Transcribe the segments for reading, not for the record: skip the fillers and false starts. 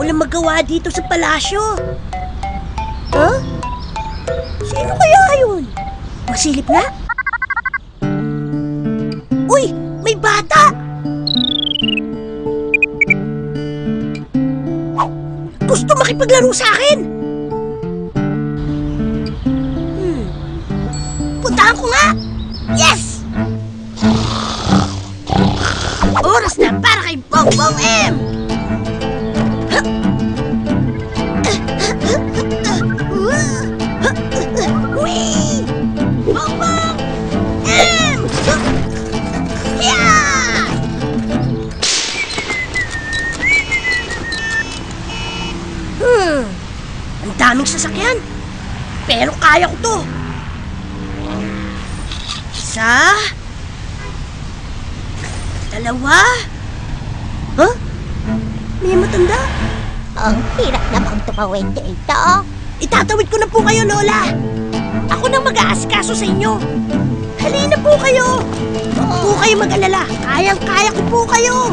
walang magawa dito sa palasyo. Huh? Sino kaya yun? Masilip na? Uy! May bata! Gusto makipaglaro sa akin! Puntahan ko nga! Yes! Oras na para kay Bongbong M! Whee! Bongbong M! Yeah! Ang daming sasakyan. Pero kaya ko to. Isa. Dalawa. Huh? May matanda. Ang hirap namang tumawid dito. Itatawid ko na po kayo, Lola. Ako nang mag-aasikaso sa inyo. Halina po kayo. Huwag po kayo mag-alala. Kayang-kaya ko po kayo.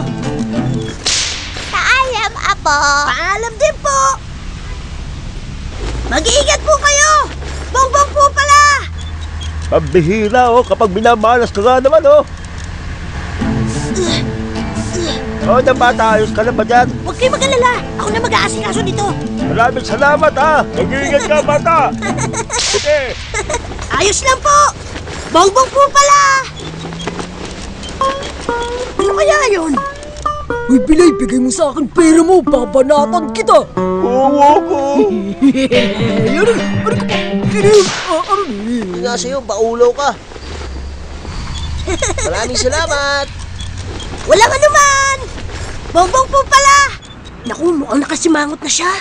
Paalam, Apo. Paalam din po. Mag-iingat po kayo. Bongbong po pala. Pambihira kapag minamalas ka nga naman na bata, ayos ka na ba dyan? Huwag kayo mag-alala. Ako na mag-aasikaso dito. Maraming salamat Mag-iingat ka, bata. Sige. Ayos lang po. Bongbong po pala. Ano kaya yun? Uy, Pilay, bigay mo sa akin pera mo. Babanatan kita. Oo ko. Hindi nga sa'yo, baulaw ka. Maraming salamat. Walang anuman. Bongbong po pala. Naku, mukhang nakasimangot na siya.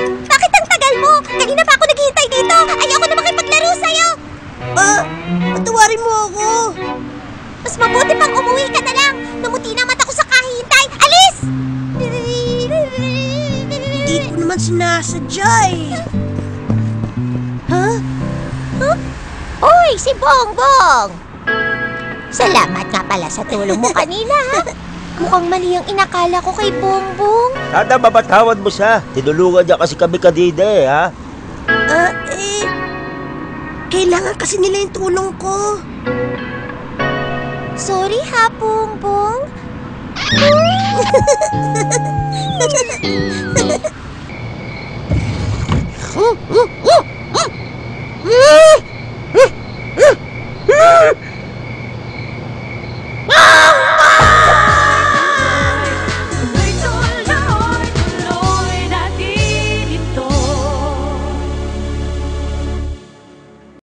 Bakit ang tagal mo? Kanina pa ako naghihintay dito. Ayoko na makipaglaro sa'yo. Patawarin mo ako. Mas mabuti pang umuwi ka na lang. Namuti na mata ko sa kahihintay. Alis! Hindi ko naman sinasadya eh. Huh? Uy, si Bongbong! Salamat nga pala sa tulong mo kanina, ha? Mukhang mali ang inakala ko kay Bongbong. Sana mabatawan mo siya. Tinulungan niya kasi kami kanina Kailangan kasi nila yung tulong ko. Sorry ha, Bongbong.